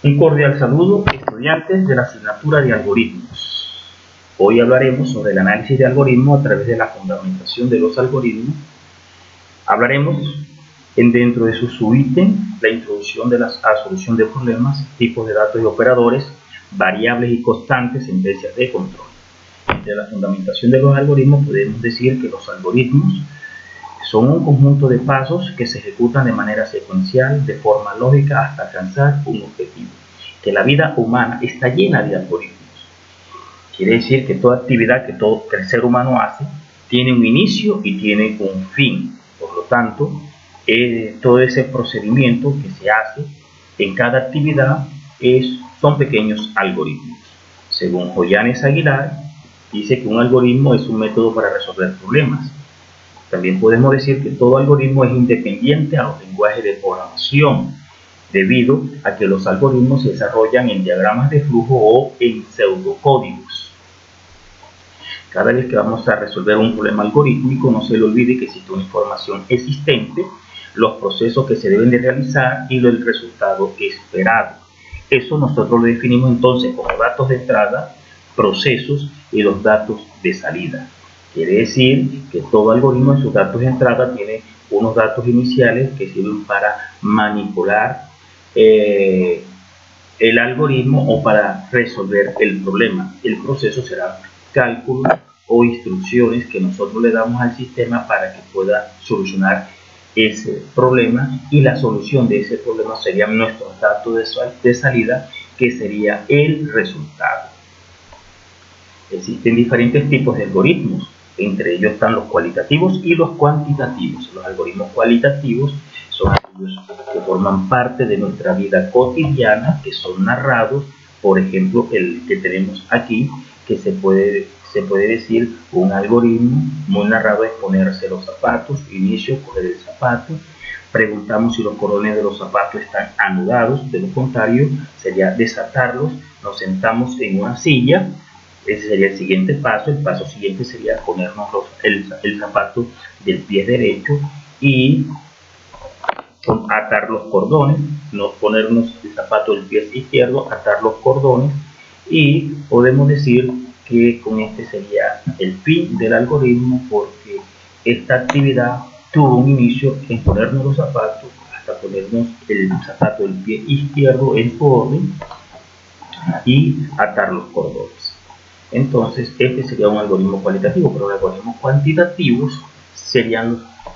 Un cordial saludo, estudiantes de la asignatura de algoritmos. Hoy hablaremos sobre el análisis de algoritmos a través de la fundamentación de los algoritmos. Hablaremos dentro de su subítem la introducción de la solución de problemas, tipos de datos y operadores, variables y constantes, sentencias de control. De la fundamentación de los algoritmos podemos decir que los algoritmos son un conjunto de pasos que se ejecutan de manera secuencial, de forma lógica, hasta alcanzar un objetivo. Que la vida humana está llena de algoritmos. Quiere decir que toda actividad que el ser humano hace tiene un inicio y tiene un fin. Por lo tanto, todo ese procedimiento que se hace en cada actividad son pequeños algoritmos. Según Joyanes Aguilar, dice que un algoritmo es un método para resolver problemas. También podemos decir que todo algoritmo es independiente a los lenguajes de programación, debido a que los algoritmos se desarrollan en diagramas de flujo o en pseudocódigos. Cada vez que vamos a resolver un problema algorítmico, no se le olvide que existe una información existente, los procesos que se deben de realizar y el resultado esperado. Eso nosotros lo definimos entonces como datos de entrada, procesos y los datos de salida. Quiere decir que todo algoritmo en sus datos de entrada tiene unos datos iniciales que sirven para manipular el algoritmo o para resolver el problema. El proceso será cálculo o instrucciones que nosotros le damos al sistema para que pueda solucionar ese problema, y la solución de ese problema serían nuestros datos de salida, que sería el resultado. Existen diferentes tipos de algoritmos, entre ellos están los cualitativos y los cuantitativos. Los algoritmos cualitativos son aquellos que forman parte de nuestra vida cotidiana, que son narrados. Por ejemplo, el que tenemos aquí, que se puede decir un algoritmo muy narrado, es ponerse los zapatos, inicio, coger el zapato, preguntamos si los cordones de los zapatos están anudados, de lo contrario sería desatarlos, nos sentamos en una silla. Ese sería el siguiente paso. El paso siguiente sería ponernos el zapato del pie derecho y atar los cordones, no ponernos el zapato del pie izquierdo, atar los cordones, y podemos decir que con este sería el fin del algoritmo, porque esta actividad tuvo un inicio en ponernos los zapatos hasta ponernos el zapato del pie izquierdo en su orden y atar los cordones. Entonces, este sería un algoritmo cualitativo, pero los algoritmos cuantitativos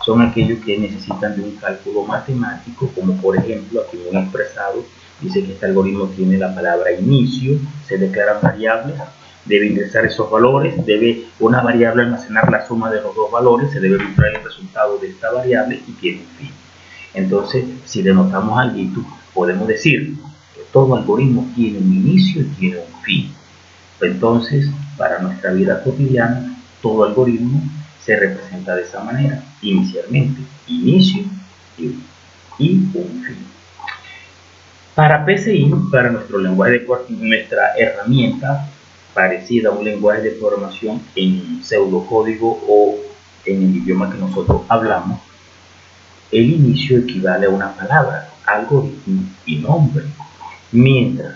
son aquellos que necesitan de un cálculo matemático, como por ejemplo, aquí muy expresado, dice que este algoritmo tiene la palabra inicio, se declaran variables, debe ingresar esos valores, debe una variable almacenar la suma de los dos valores, se debe mostrar el resultado de esta variable y tiene un fin. Entonces, si denotamos algo, podemos decir que todo algoritmo tiene un inicio y tiene un fin. Entonces, para nuestra vida cotidiana, todo algoritmo se representa de esa manera: inicialmente, inicio y un fin. Para PCI, para nuestra herramienta parecida a un lenguaje de programación en pseudocódigo o en el idioma que nosotros hablamos, el inicio equivale a una palabra, algoritmo y nombre, mientras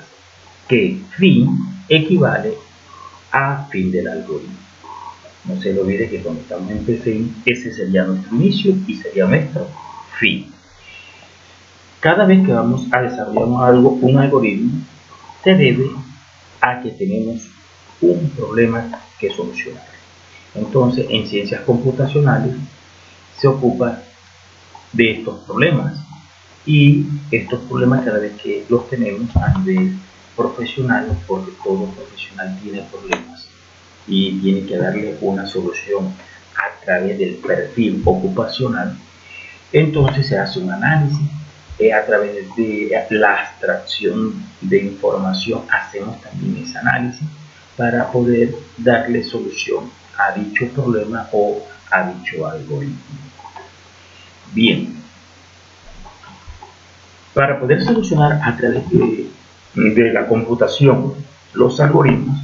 que fin equivale a fin del algoritmo. No se le olvide que cuando estamos en PCI, ese sería nuestro inicio y sería nuestro fin. Cada vez que vamos a desarrollar un algoritmo, se debe a que tenemos un problema que solucionar. Entonces, en ciencias computacionales se ocupa de estos problemas, y estos problemas cada vez que los tenemos a nivel profesional, porque todo profesional tiene problemas y tiene que darle una solución a través del perfil ocupacional, entonces se hace un análisis. A través de la abstracción de información hacemos también ese análisis para poder darle solución a dicho problema o a dicho algoritmo. Bien, para poder solucionar a través de la computación los algoritmos,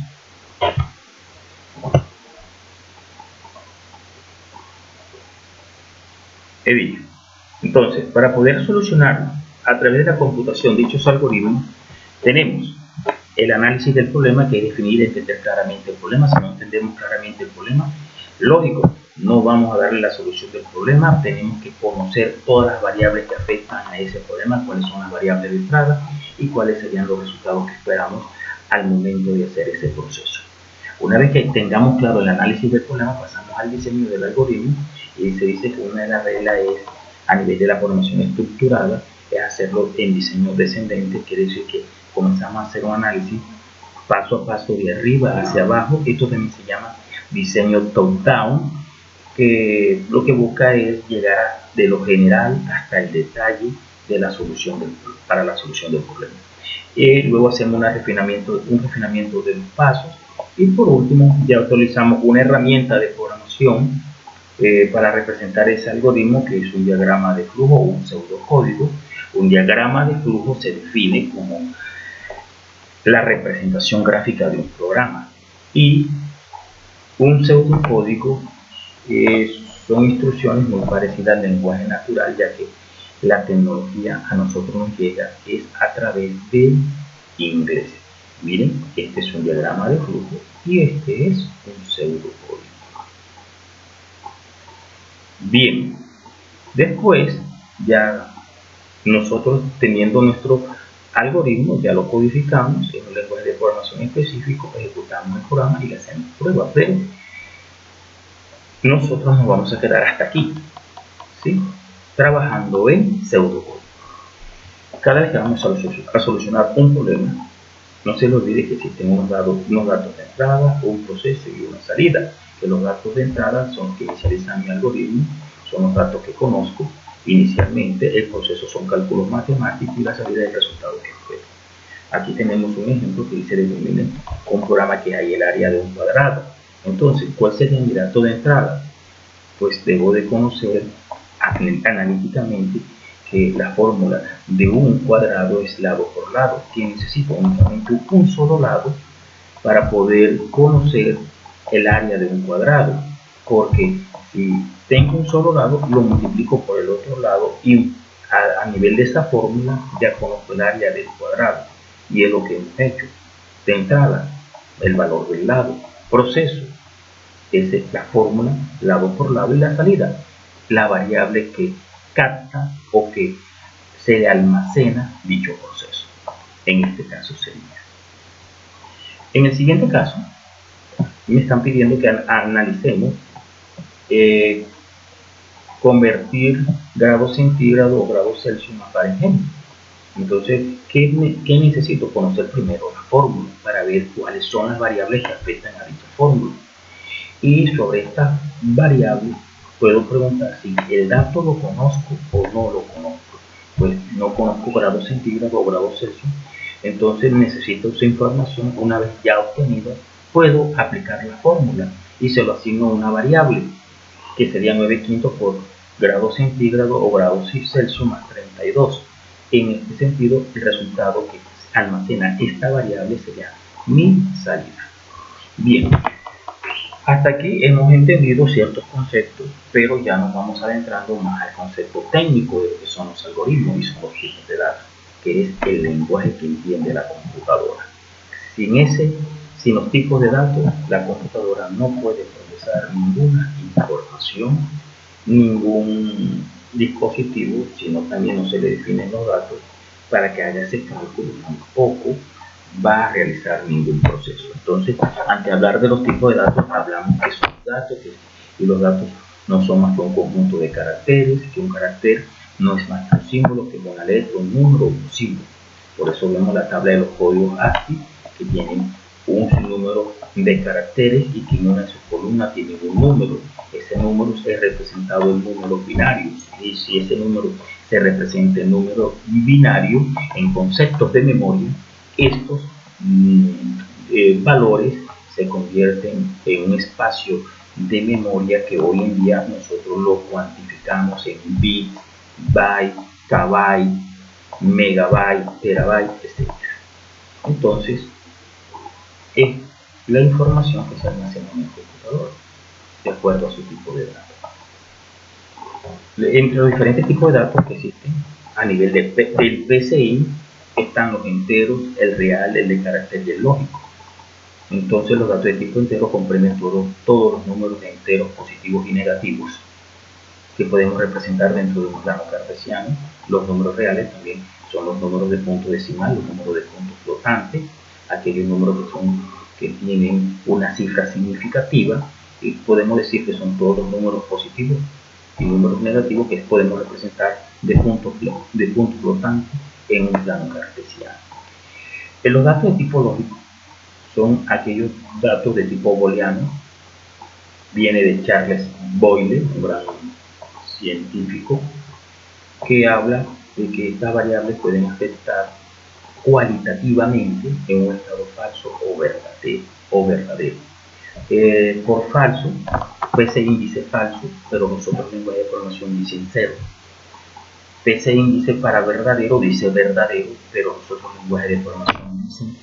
he dicho, entonces, para poder solucionar a través de la computación dichos algoritmos, Tenemos el análisis del problema, que es definir y entender claramente el problema. Si no entendemos claramente el problema, lógico, no vamos a darle la solución del problema. Tenemos que conocer todas las variables que afectan a ese problema, cuáles son las variables de entrada y cuáles serían los resultados que esperamos al momento de hacer ese proceso. Una vez que tengamos claro el análisis del problema, pasamos al diseño del algoritmo, y se dice que una de las reglas es, a nivel de la programación estructurada, es hacerlo en diseño descendente. Quiere decir que comenzamos a hacer un análisis paso a paso, de arriba hacia abajo. Esto también se llama diseño top-down, que lo que busca es llegar de lo general hasta el detalle de la solución para la solución del problema. Luego hacemos un refinamiento de los pasos, y por último ya utilizamos una herramienta de programación para representar ese algoritmo, que es un diagrama de flujo o un pseudocódigo. Un diagrama de flujo se define como la representación gráfica de un programa, y un pseudocódigo son instrucciones muy parecidas al lenguaje natural, ya que la tecnología a nosotros nos llega es a través del inglés. Miren, este es un diagrama de flujo y este es un pseudocódigo. Bien, después ya nosotros, teniendo nuestro algoritmo, ya lo codificamos en un lenguaje de programación específico, ejecutamos el programa y le hacemos pruebas, pero nosotros nos vamos a quedar hasta aquí, ¿sí? Trabajando en pseudocódigo. Cada vez que vamos a solucionar un problema, no se le olvide que existen unos datos de entrada, un proceso y una salida. Que los datos de entrada son los que inicializan mi algoritmo, son los datos que conozco inicialmente. El proceso son cálculos matemáticos y la salida es el resultado que espero. Aquí tenemos un ejemplo que dice: determinen un programa que hay el área de un cuadrado. Entonces, ¿cuál sería mi dato de entrada? Pues debo de conocer analíticamente que la fórmula de un cuadrado es lado por lado, que necesito únicamente un solo lado para poder conocer el área de un cuadrado, porque si tengo un solo lado, lo multiplico por el otro lado y a nivel de esta fórmula ya conozco el área del cuadrado, y es lo que hemos hecho. De entrada, el valor del lado. Proceso, es la fórmula lado por lado, y la salida, la variable que capta o que se le almacena dicho proceso. En este caso sería. En el siguiente caso, me están pidiendo que analicemos convertir grados centígrados o grados Celsius a Fahrenheit. Entonces, ¿qué necesito? Conocer primero la fórmula para ver cuáles son las variables que afectan a dicha fórmula. Y sobre estas variables puedo preguntar si el dato lo conozco o no lo conozco. Pues no conozco grados centígrados o grados Celsius, entonces necesito esa información. Una vez ya obtenida, puedo aplicar la fórmula y se lo asigno a una variable, que sería 9/5 por grados centígrados o grados Celsius más 32. En este sentido, el resultado que almacena esta variable sería mi salida. Bien, hasta aquí hemos entendido ciertos conceptos, pero ya nos vamos adentrando más al concepto técnico de lo que son los algoritmos y son los tipos de datos, que es el lenguaje que entiende la computadora. Sin los tipos de datos, la computadora no puede procesar ninguna información, ningún dispositivo, sino también no se le definen los datos para que haga ese cálculo. Tampoco va a realizar ningún proceso. Entonces, antes de hablar de los tipos de datos, hablamos que son datos, y los datos no son más que un conjunto de caracteres, que un carácter no es más que un símbolo, que una letra, un número o un símbolo. Por eso vemos la tabla de los códigos ASCII, que tienen un sinnúmero de caracteres y que en una de sus columnas tiene un número. Ese número es representado en números binarios, y si ese número se representa en número binario en conceptos de memoria, estos valores se convierten en un espacio de memoria que hoy en día nosotros lo cuantificamos en bits, byte, kbyte, megabyte, terabyte, etc. Entonces, es la información que se almacena en el computador de acuerdo a su tipo de datos. Entre los diferentes tipos de datos que existen a nivel del PCI, están los enteros, el real, el de carácter y el lógico. Entonces los datos de tipo entero comprenden todos los números de enteros positivos y negativos que podemos representar dentro de un plano cartesiano. Los números reales también son los números de punto decimal, los números de punto flotante, aquellos números que tienen una cifra significativa, y podemos decir que son todos los números positivos y números negativos que podemos representar de punto flotante en un plano cartesiano. En los datos de tipo lógico son aquellos datos de tipo booleano. Viene de Charles Boyle, un gran científico, que habla de que estas variables pueden afectar cualitativamente en un estado falso o verdadero. Por falso, ese índice falso, pero nosotros en lenguaje de programación dicen 0. Ese índice para verdadero dice verdadero, pero nosotros en lenguaje de programación dicen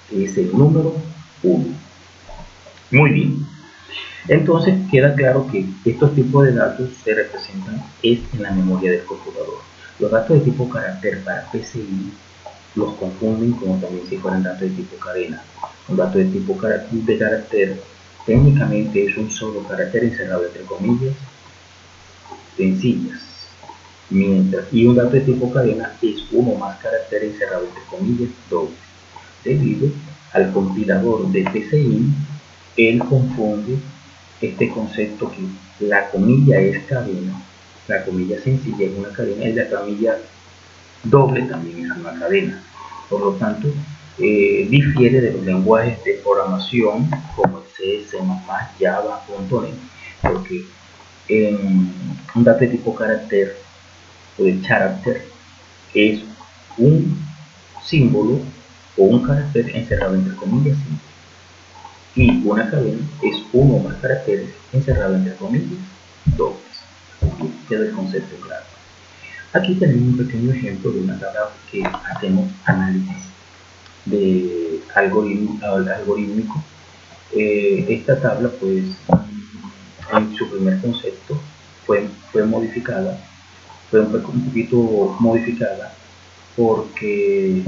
que es el número 1. Muy bien. Entonces queda claro que estos tipos de datos se representan en la memoria del computador. Los datos de tipo carácter para PCI los confunden como también si fueran datos de tipo cadena. Un dato de tipo carácter técnicamente es un solo carácter encerrado entre comillas sencillas, y un dato de tipo cadena es uno más carácter encerrado entre comillas dobles. Debido al compilador de PCI, él confunde este concepto que la comilla es cadena, la comilla sencilla es una cadena y la comilla doble también es una cadena. Por lo tanto, difiere de los lenguajes de programación como el C, C++, Java, .NET, porque un dato de tipo carácter o de character es un símbolo o un carácter encerrado entre comillas y una cadena es uno o más caracteres encerrado entre comillas dobles. Queda el concepto claro. Aquí tenemos un pequeño ejemplo de una tabla que hacemos análisis de algorítmico. Esta tabla, pues, en su primer concepto fue modificada, fue un poquito modificada porque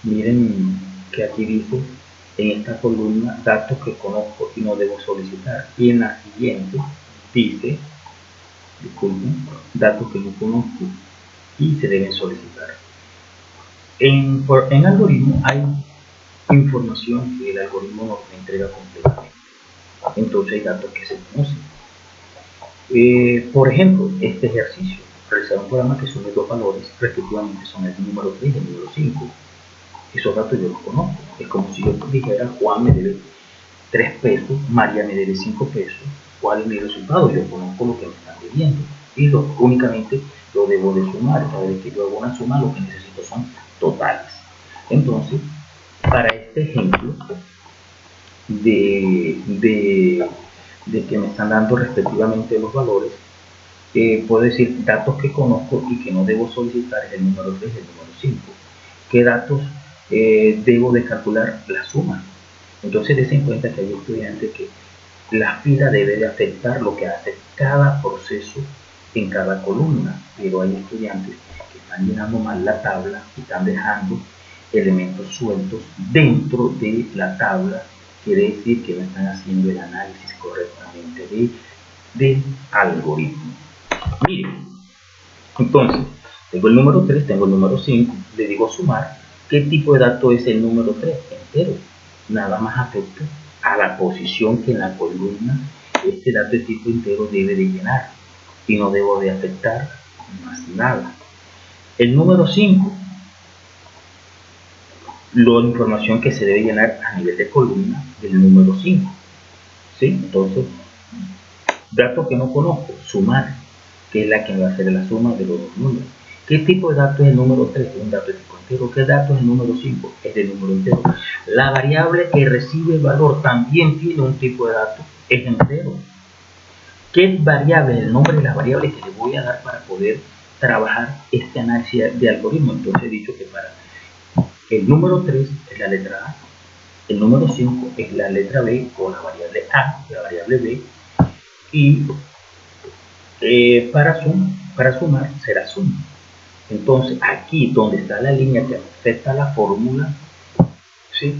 miren que aquí dice en esta columna datos que conozco y no debo solicitar, y en la siguiente dice, disculpen, datos que no conozco y se deben solicitar. En algoritmo hay información que el algoritmo nos entrega completamente, entonces hay datos que se conocen. Por ejemplo, este ejercicio, realizar un programa que sume dos valores, respectivamente son el número 3 y el número 5. Esos datos yo los conozco. Es como si yo dijera, Juan me debe 3 pesos, María me debe 5 pesos. ¿Cuál es mi resultado? Yo conozco lo que me están debiendo y únicamente lo debo de sumar. Cada vez que yo hago una suma, lo que necesito son totales. Entonces, para este ejemplo de que me están dando respectivamente los valores, puedo decir datos que conozco y que no debo solicitar es el número 3 y el número 5. ¿Qué datos debo de calcular? La suma. Entonces des en cuenta que hay estudiantes que la fila debe de afectar lo que hace cada proceso en cada columna, pero hay estudiantes que están llenando mal la tabla y están dejando elementos sueltos dentro de la tabla. Quiere decir que no están haciendo el análisis correctamente del algoritmo. Miren, entonces tengo el número 3, tengo el número 5, le digo sumar. ¿Qué tipo de dato es el número 3? Entero. Nada más afecta a la posición que en la columna este dato de tipo entero debe de llenar y no debo de afectar más nada. El número 5, la información que se debe llenar a nivel de columna del número 5. ¿Sí? Entonces, dato que no conozco, sumar, que es la que va a hacer la suma de los dos números. ¿Qué tipo de dato es el número 3? Un dato de tipo entero. ¿Qué dato es el número 5? Es el número entero. La variable que recibe el valor también tiene un tipo de dato, es entero. ¿Qué variable? El nombre de la variable que le voy a dar para poder trabajar este análisis de algoritmo. Entonces he dicho que para el número 3 es la letra A, el número 5 es la letra B o la variable A, la variable B, y para sumar será suma. Entonces, aquí donde está la línea que afecta a la fórmula, ¿sí?,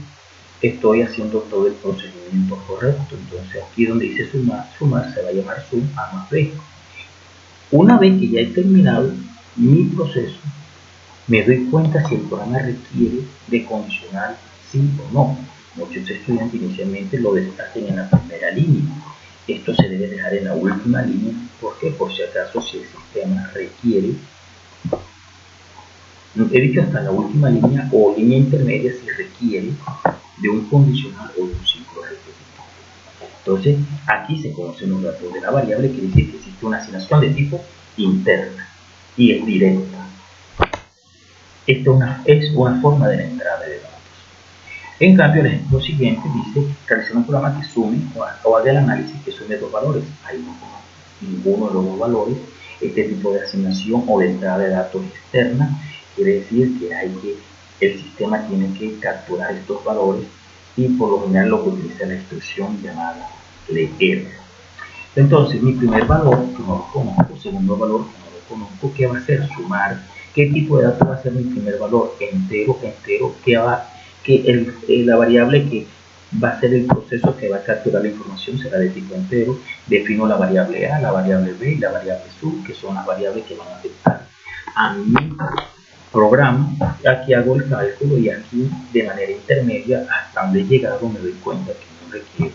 estoy haciendo todo el procedimiento correcto. Entonces, aquí donde dice sumar, sumar se va a llamar sum A más B. Una vez que ya he terminado mi proceso, me doy cuenta si el programa requiere de condicional sí o no. Muchos estudiantes inicialmente lo deshacen en la primera línea. Esto se debe dejar en la última línea. ¿Por qué? Por si acaso, si el sistema requiere, he dicho hasta la última línea o línea intermedia, si requiere de un condicional o de un ciclo repetitivo. Entonces, aquí se conocen los datos de la variable, que dice que existe una asignación de tipo interna y es directa. Esta es una forma de la entrada de datos. En cambio, el ejemplo siguiente dice realizar un programa que sume o haga el análisis que sume dos valores. Ahí no pongo ninguno de los dos valores. Este tipo de asignación o de entrada de datos externa quiere decir que el sistema tiene que capturar estos valores y por lo general lo que utiliza la instrucción llamada leer. Entonces, mi primer valor que no lo conozco, segundo valor que no lo conozco, ¿qué va a ser? Sumar. ¿Qué tipo de dato va a ser mi primer valor? Entero, la variable que va a ser el proceso que va a capturar la información será de tipo entero. Defino la variable A, la variable B y la variable sub, que son las variables que van a afectar a mi programa. Aquí hago el cálculo y aquí de manera intermedia hasta donde he llegado me doy cuenta que no requiere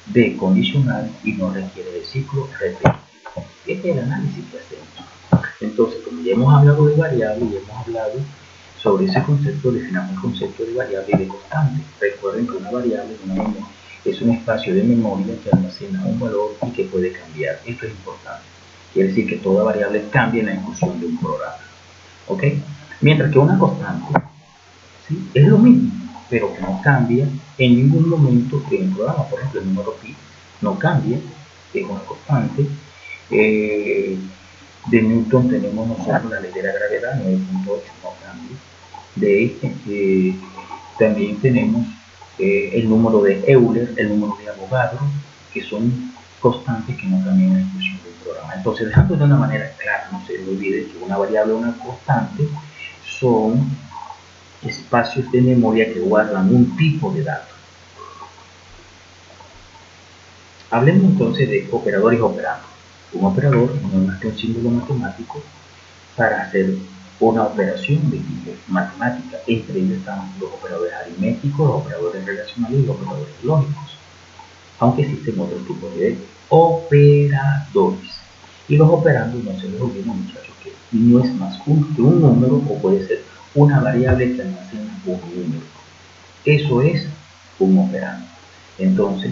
de condicional y no requiere de ciclo repetitivo. Este es el análisis que hacemos. Entonces, como ya hemos hablado de variable y hemos hablado sobre ese concepto, definamos el concepto de variable y de constante. Recuerden que una variable es un espacio de memoria que almacena un valor y que puede cambiar. Esto es importante. Quiere decir que toda variable cambia en la ejecución de un programa. ¿Ok? Mientras que una constante, ¿sí?, es lo mismo, pero que no cambia en ningún momento en el programa. Por ejemplo, el número pi no cambia, es una constante. De Newton tenemos nosotros la ley de la gravedad, 9.8, no cambia. También tenemos el número de Euler, el número de Avogadro, que son constantes que no cambian en la ejecución del programa. Entonces, dejando de una manera clara, no se olvide que una variable o una constante son espacios de memoria que guardan un tipo de datos. Hablemos entonces de operadores y operandos. Un operador no es más que un símbolo matemático para hacer una operación de tipo matemática. Entre ellos están los operadores aritméticos, los operadores relacionales y los operadores lógicos. Aunque existen otros tipos de operadores. Y los operandos, no se les olviden, muchachos, que no es más que un número, o puede ser una variable que almacena un número. Eso es un operando. Entonces,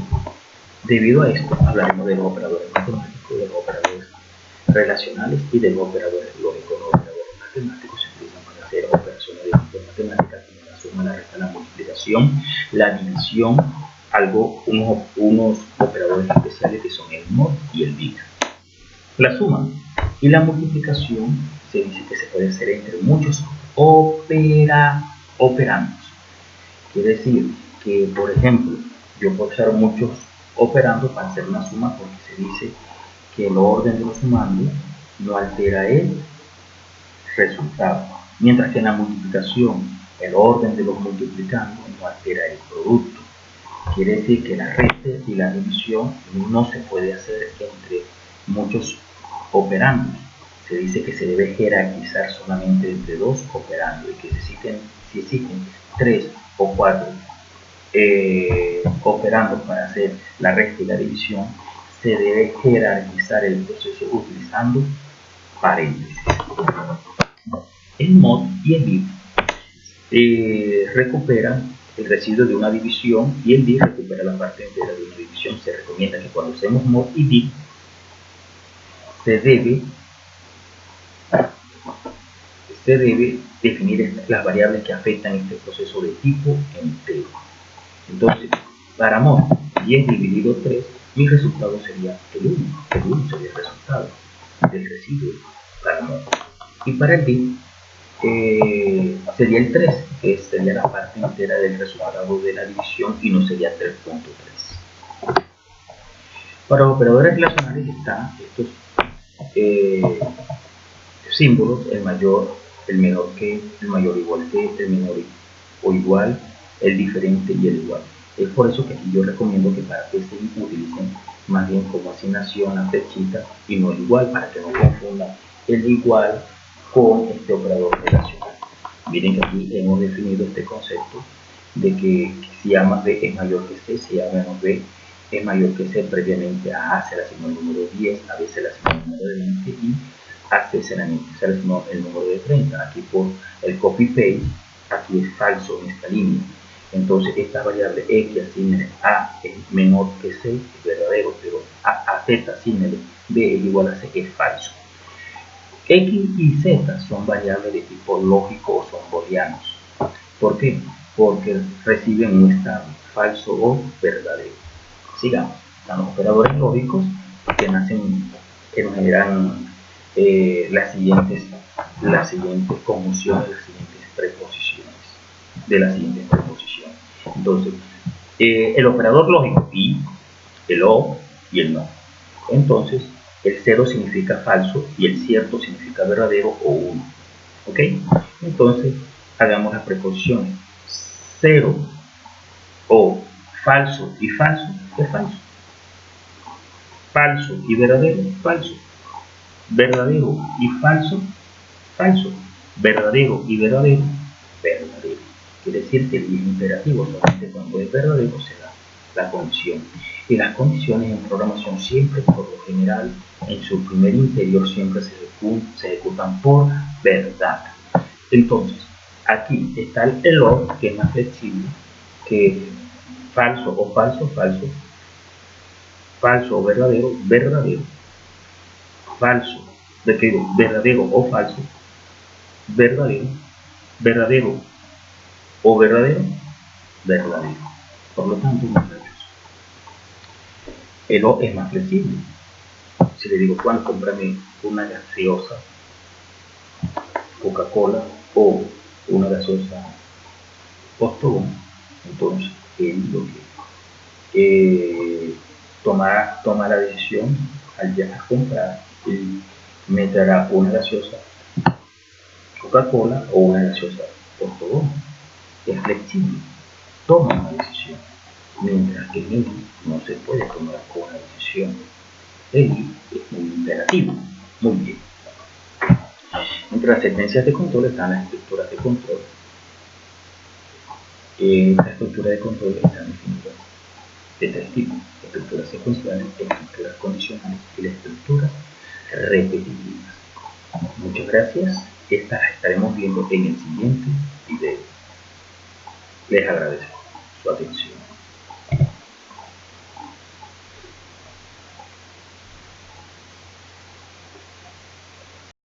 debido a esto, hablaremos de los operadores matemáticos, de los operadores relacionales y de los operadores lógicos. Los operadores matemáticos se utilizan para hacer operaciones de tipo matemáticas como la suma, la resta, la multiplicación, la división, unos operadores especiales que son el mod y el bit. La suma y la multiplicación se dice que se puede hacer entre muchos operandos. Quiere decir que, por ejemplo, yo puedo usar muchos operandos para hacer una suma, porque se dice que el orden de los sumandos no altera el resultado, mientras que en la multiplicación el orden de los multiplicandos no altera el producto. Quiere decir que la resta y la división no se puede hacer entre muchos operandos. Se dice que se debe jerarquizar solamente entre dos operandos, y que si existen 3 o 4 operandos para hacer la resta y la división, se debe jerarquizar el proceso utilizando paréntesis. El mod y el bit recuperan el residuo de una división, y el bit recupera la parte entera de una división. Se recomienda que cuando usemos mod y bit se debe definir las variables que afectan este proceso de tipo entero. Entonces, para mod 10 dividido 3, mi resultado sería el 1. El 1 sería el resultado del residuo para mod. Y para el bit sería el 3, que sería la parte entera del resultado de la división, y no sería 3.3. Para los operadores relacionales están estos símbolos: el mayor, el menor que, el mayor igual que, el menor o igual, el diferente y el igual. Es por eso que aquí yo recomiendo que para que se utilicen más bien como asignación la flechita y no el igual, para que no confundan el igual con este operador relacional. Miren que aquí hemos definido este concepto de que si A más B es mayor que C, si A menos B es mayor que C, previamente a A se le asignó el número 10, a B se le asignó el número de 20 y a C se le asignó el número de 30. Aquí por el copy-paste, aquí es falso en esta línea. Entonces esta variable X asignale A es menor que C es verdadero, pero a Z asignale B es igual a C es falso. X y Z son variables de tipo lógico o son booleanos. ¿Por qué? Porque reciben un estado falso o verdadero. Sigamos. Están los operadores lógicos que nos generan las siguientes conjunciones, las siguientes preposiciones. Entonces, el operador lógico y el o y el no. Entonces, el 0 significa falso y el cierto significa verdadero o 1. ¿Ok? Entonces, hagamos las preposiciones. 0 o falso y falso es falso. Falso y verdadero, falso. Verdadero y falso, falso. Verdadero y verdadero, verdadero. Quiere decir que el imperativo solamente cuando es verdadero se da la condición. Y las condiciones en programación siempre, por lo general, en su primer interior siempre se ejecutan por verdad. Entonces, aquí está el or, que es más flexible, que falso o falso, falso, falso o verdadero, verdadero, falso, verdadero o falso, verdadero, verdadero o verdadero, verdadero. Por lo tanto, muchachos, el o es más flexible. Si le digo, Juan, cómprame una gaseosa, Coca-Cola o una gaseosa Postobón, entonces él lo que toma la decisión al ya comprar y me dará una gaseosa Coca-Cola o una gaseosa Postobón. Es flexible, toma una decisión, mientras que el no se puede tomar una decisión. El es un imperativo. Muy bien. Entre las sentencias de control están las estructuras de control. Esta estructura de control está definida de tres tipos: estructuras secuenciales, estructuras condicionales y las estructuras repetitivas. Muchas gracias. Estas las estaremos viendo en el siguiente video. Les agradezco su atención.